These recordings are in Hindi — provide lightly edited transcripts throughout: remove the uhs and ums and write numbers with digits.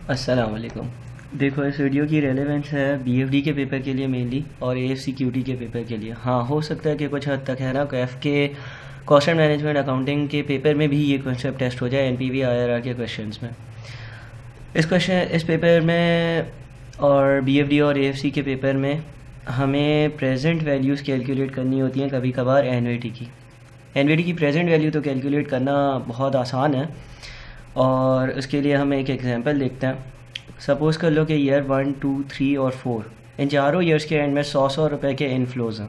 अस्सलाम वालेकुम। देखो, इस वीडियो की रेलेवेंस है बीएफडी के पेपर के लिए मेनली और एएफसीक्यूटी के पेपर के लिए। हाँ, हो सकता है कि कुछ हद तक है ना कैफ के कॉस्ट एंड मैनेजमेंट अकाउंटिंग के पेपर में भी ये कॉन्सेप्ट टेस्ट हो जाए एनपीवी आईआरआर के क्वेश्चंस में। इस पेपर में और बीएफडी और एएफसी के पेपर में हमें प्रेजेंट वैल्यूज़ कैलकुलेट करनी होती हैं कभी कभार एनवीटी की प्रेजेंट वैल्यू तो कैलकुलेट करना बहुत आसान है, और उसके लिए हम एक एग्जांपल देखते हैं। सपोज़ कर लो कि ईयर 1, 2, 3 और 4 इन चारों ईयर्स के एंड में 100 रुपए के इनफ्लोज हैं।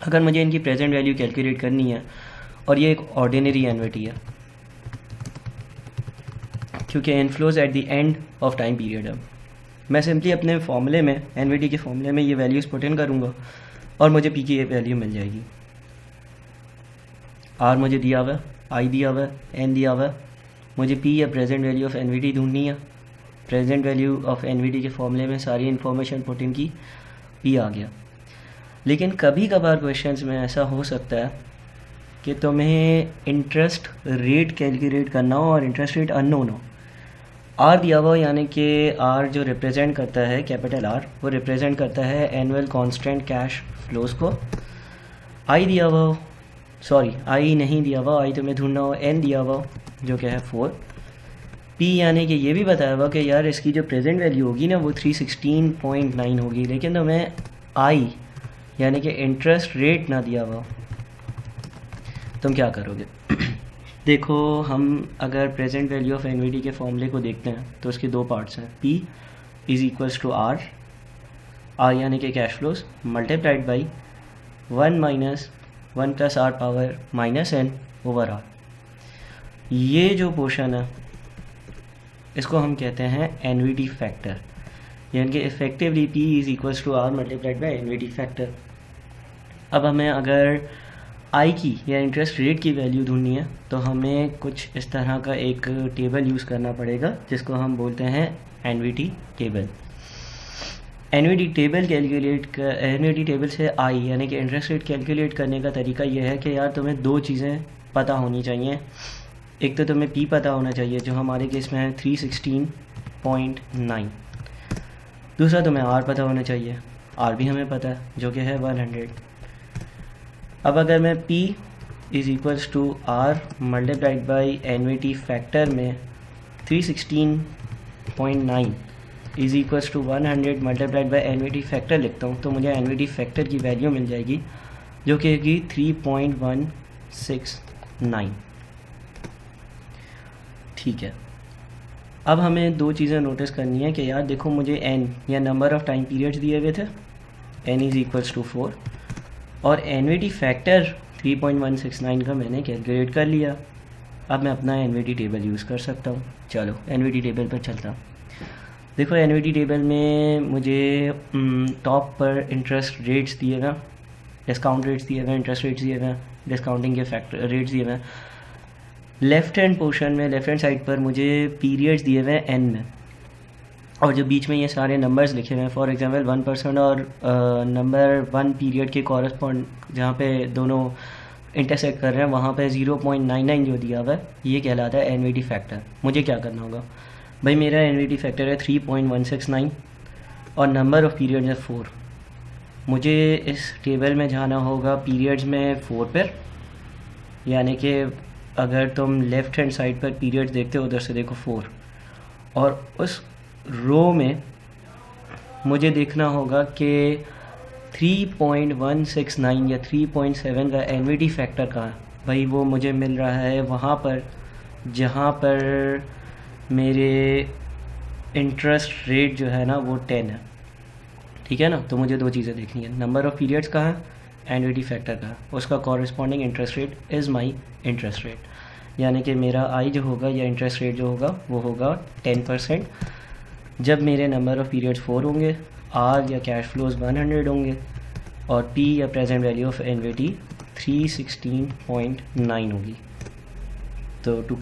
अगर मुझे इनकी प्रेजेंट वैल्यू कैलकुलेट करनी है, और ये एक ऑर्डिनरी एनवीटी है क्योंकि inflows at the end of time period है, मैं सिंपली अपने फॉर्मूले में एनवीटी के फॉर्मूले में ये वैल्यूज़ पुट इन करूँगा और मुझे पी की ये वैल्यू मिल जाएगी। आर मुझे दिया हुआ है, आई दिया हुआ है, एन दिया हुआ है। मुझे पी या प्रेजेंट वैल्यू ऑफ एनवीटी ढूंढनी है। प्रेजेंट वैल्यू ऑफ एनवीटी के फॉर्मूले में सारी इन्फॉर्मेशन पुट इन की, पी आ गया। लेकिन कभी कभार क्वेश्चंस में ऐसा हो सकता है कि तुम्हें इंटरेस्ट रेट कैलकुलेट करना हो और इंटरेस्ट रेट अननोन हो। आर दिया हुआ, यानी कि आर जो रिप्रेजेंट करता है, कैपिटल आर, वो रिप्रेजेंट करता है एनुअल कांस्टेंट कैश फ्लोज को। आई दिया हुआ, सॉरी आई नहीं दिया हुआ, आई तुम्हें ढूंढना हो। एन दिया हुआ जो कि है 4। पी यानी कि ये भी बताया हुआ कि यार इसकी जो प्रेजेंट वैल्यू होगी ना वो 316.9 होगी, लेकिन तुम्हें आई यानी कि इंटरेस्ट रेट ना दिया हुआ। तुम क्या करोगे? देखो, हम अगर प्रेजेंट वैल्यू ऑफ एनवीटी के फॉर्मूले को देखते हैं तो उसके दो पार्ट्स हैं। P is equals to R, R यानी कि cash flows, multiplied by 1 minus 1 plus R power minus n over R. ये जो पोर्शन है इसको हम कहते हैं एनवीटी फैक्टर, यानी कि effectively P is equals to R multiplied by annuity factor. अब हमें अगर आई की या इंटरेस्ट रेट की वैल्यू ढूंढनी है तो हमें कुछ इस तरह का एक टेबल यूज़ करना पड़ेगा जिसको हम बोलते हैं एनवीटी टेबल। एनवीटी टेबल से आई यानी कि इंटरेस्ट रेट कैलकुलेट करने का तरीका यह है कि यार तुम्हें दो चीज़ें पता होनी चाहिए। एक तो तुम्हें पी पता होना चाहिए जो हमारे केस में है 316.9। दूसरा तुम्हें आर पता होना चाहिए, आर भी हमें पता है जो कि है 100। अब अगर मैं P is equals to R multiplied by annuity factor में 316.9 is equals to 100 multiplied by annuity factor लिखता हूँ तो मुझे एनवीटी फैक्टर की वैल्यू मिल जाएगी जो कि होगी 3.169। ठीक है, अब हमें दो चीज़ें नोटिस करनी है कि यार देखो, मुझे n या नंबर ऑफ़ टाइम पीरियड्स दिए हुए थे, n इज़ इक्वल्स टू 4, और एनवीटी फैक्टर 3.169 का मैंने कैलकुलेट कर लिया। अब मैं अपना एनवीटी टेबल यूज़ कर सकता हूँ। चलो एनवीटी टेबल पर चलता हूँ। देखो, एनवीटी टेबल में मुझे टॉप पर इंटरेस्ट रेट्स दिए हुए, डिस्काउंट रेट्स दिए हुए, इंटरेस्ट रेट्स दिए हुए, डिस्काउंटिंग के फैक्टर रेट्स दिए हुए। लेफ़्ट हैंड पोर्शन में, लेफ़्ट हैंड साइड पर मुझे पीरियड्स दिए हुए हैं एन में, और जो बीच में ये सारे नंबर्स लिखे हुए हैं, फॉर एग्जांपल 1% और नंबर 1 पीरियड के कॉरस्पॉन्ड जहाँ पे दोनों इंटरसेक्ट कर रहे हैं वहाँ पे 0.99 जो दिया हुआ है ये कहलाता है एनवीटी फैक्टर। मुझे क्या करना होगा भाई, मेरा एनवीटी फैक्टर है 3.169 और नंबर ऑफ़ पीरियड्स है 4। मुझे इस टेबल में जाना होगा पीरियड्स में 4 पर, यानी कि अगर तुम लेफ़्ट हैंड साइड पर पीरियड्स देखते हो उधर से देखो 4, और उस रो में मुझे देखना होगा कि 3.169 या 3.7 का एनवीटी फैक्टर कहाँ है। भाई वो मुझे मिल रहा है वहाँ पर जहाँ पर मेरे इंटरेस्ट रेट जो है ना वो 10 है। ठीक है ना, तो मुझे दो चीज़ें देखनी है, नंबर ऑफ़ पीरियड्स कहाँ है, एनवीटी फैक्टर कहाँ है, उसका corresponding interest rate is my interest rate, यानी कि मेरा आई जो होगा या इंटरेस्ट रेट जो होगा वो होगा 10%। जब मेरे नंबर ऑफ़ पीरियड्स 4 होंगे, आर या कैश फ्लोज 100 होंगे, और पी या प्रेजेंट वैल्यू ऑफ एनवीटी 316.9 होगी। तो to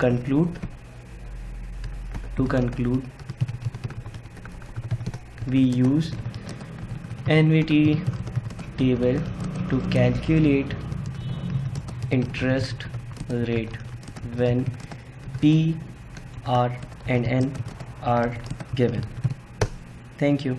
conclude we use annuity table to calculate interest rate when P, R and N are given. Thank you.